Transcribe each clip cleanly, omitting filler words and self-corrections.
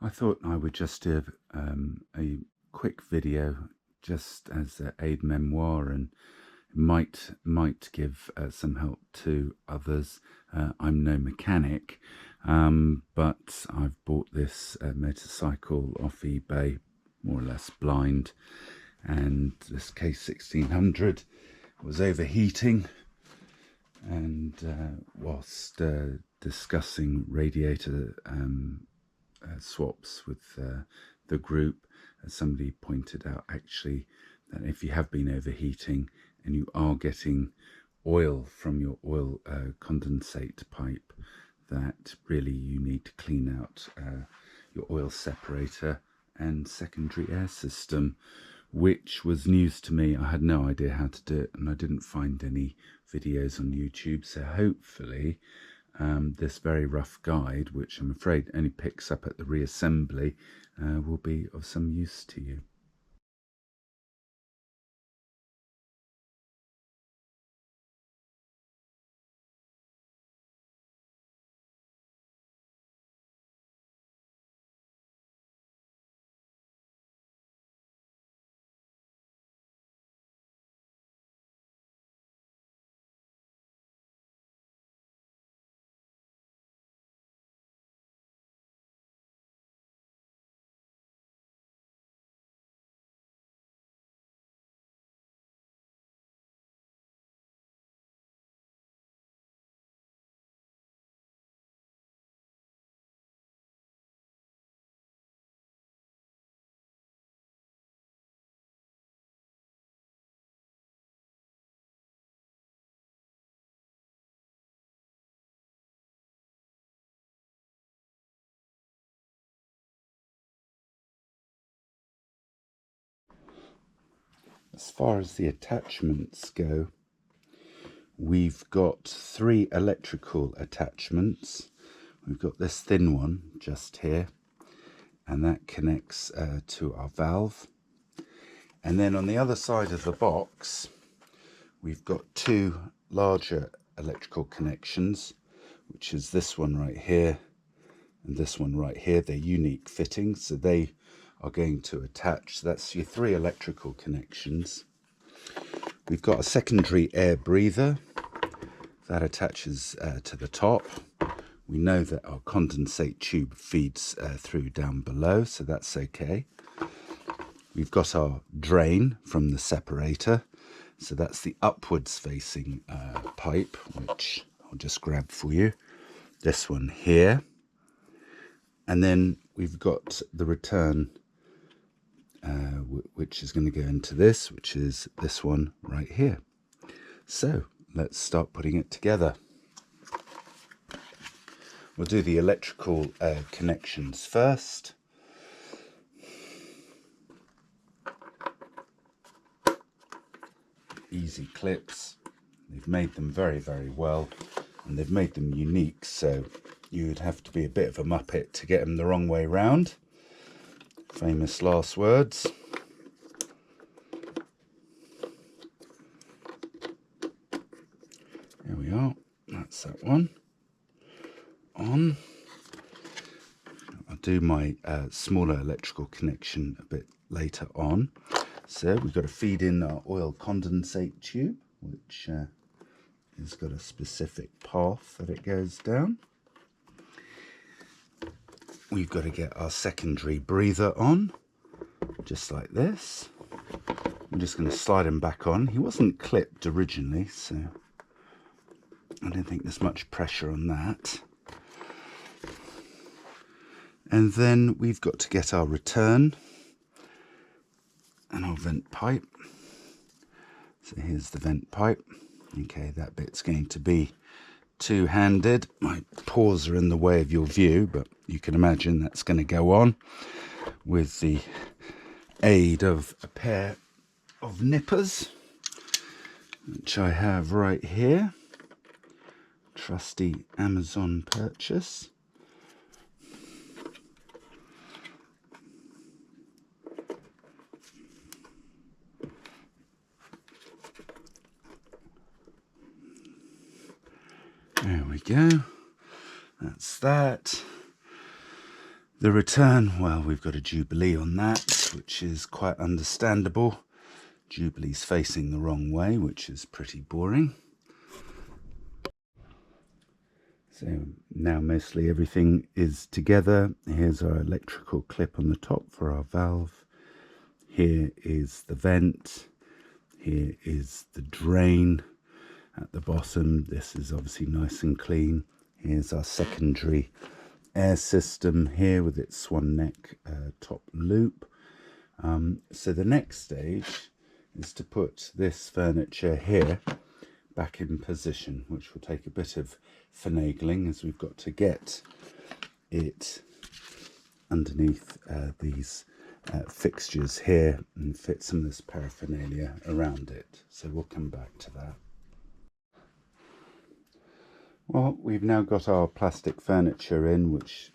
I thought I would just do a quick video just as an aid memoir, and might give some help to others. I'm no mechanic, but I've bought this motorcycle off eBay, more or less blind, and this K1600 was overheating, and whilst discussing radiator swaps with the group, somebody pointed out actually that if you have been overheating and you are getting oil from your oil condensate pipe, that really you need to clean out your oil separator and secondary air system, which was news to me. I had no idea how to do it, and I didn't find any videos on YouTube, so hopefully this very rough guide, which I'm afraid only picks up at the reassembly, will be of some use to you. As far as the attachments go, we've got 3 electrical attachments. We've got this thin one just here, and that connects to our valve. And then on the other side of the box, we've got 2 larger electrical connections, which is this one right here and this one right here. They're unique fittings, so they are going to attach. So that's your 3 electrical connections. We've got a secondary air breather that attaches to the top. We know that our condensate tube feeds through down below, so that's okay. We've got our drain from the separator, so that's the upwards facing pipe, which I'll just grab for you. This one here. And then we've got the return, which is going to go into this, which is this one right here. So let's start putting it together. We'll do the electrical connections first. Easy clips. They've made them very, very well, and they've made them unique, so you'd have to be a bit of a muppet to get them the wrong way round. Famous last words. There we are. That's that one. On. I'll do my smaller electrical connection a bit later on. So we've got to feed in our oil condensate tube, which has got a specific path that it goes down. We've got to get our secondary breather on, just like this. I'm just going to slide him back on. He wasn't clipped originally, so I don't think there's much pressure on that. And then we've got to get our return and our vent pipe. So here's the vent pipe. Okay, that bit's going to be two-handed. My paws are in the way of your view, but you can imagine that's going to go on with the aid of a pair of nippers, which I have right here. Trusty Amazon purchase. There we go. That's that. The return, well, we've got a Jubilee on that, which is quite understandable. Jubilee's facing the wrong way, which is pretty boring. So now mostly everything is together. Here's our electrical clip on the top for our valve. Here is the vent. Here is the drain at the bottom. This is obviously nice and clean. Here's our secondary air system here with its swan neck top loop. So the next stage is to put this furniture here back in position, which will take a bit of finagling, as we've got to get it underneath these fixtures here and fit some of this paraphernalia around it. So we'll come back to that. Well, we've now got our plastic furniture in, which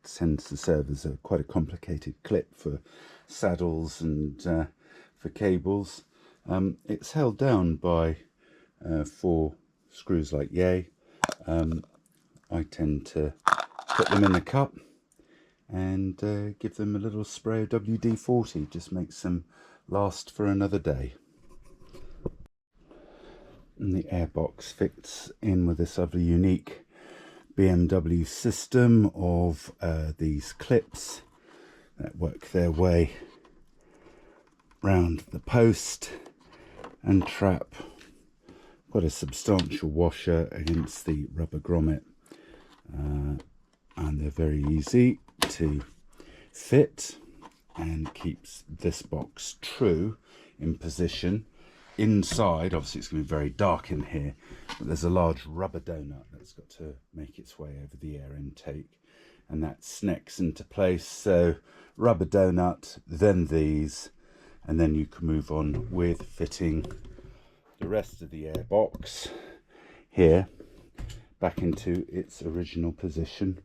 tends to serve as quite a complicated clip for saddles and for cables. It's held down by 4 screws like yay. I tend to put them in a cup and give them a little spray of WD-40, just makes them last for another day. And the airbox fits in with this other unique BMW system of these clips that work their way round the post and trap quite a substantial washer against the rubber grommet, and they're very easy to fit and keeps this box true in position. Inside, obviously it's going to be very dark in here, but there's a large rubber donut that's got to make its way over the air intake, and that snacks into place. So rubber donut, then these, and then you can move on with fitting the rest of the air box here back into its original position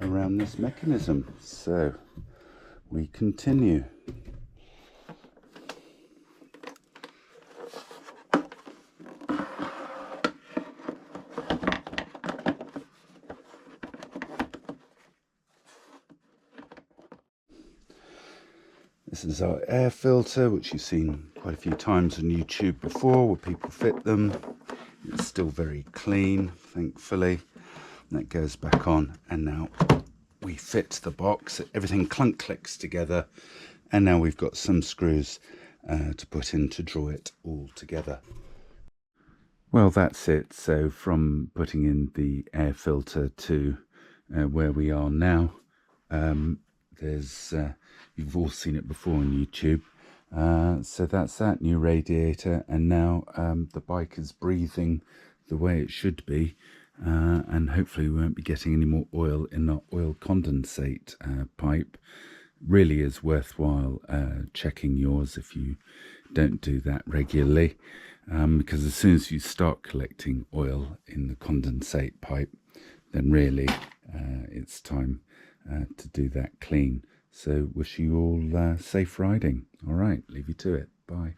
around this mechanism. So we continue. This is our air filter, which you've seen quite a few times on YouTube before, where people fit them. It's still very clean, thankfully. And that goes back on, and now we fit the box. Everything clicks together, and now we've got some screws to put in to draw it all together. Well, that's it. So from putting in the air filter to where we are now, there's you've all seen it before on YouTube. So that's that new radiator, and now the bike is breathing the way it should be, and hopefully we won't be getting any more oil in the oil condensate pipe. Really is worthwhile checking yours if you don't do that regularly, because as soon as you start collecting oil in the condensate pipe, then really it's time to do that clean. So wish you all safe riding. All right, leave you to it. Bye.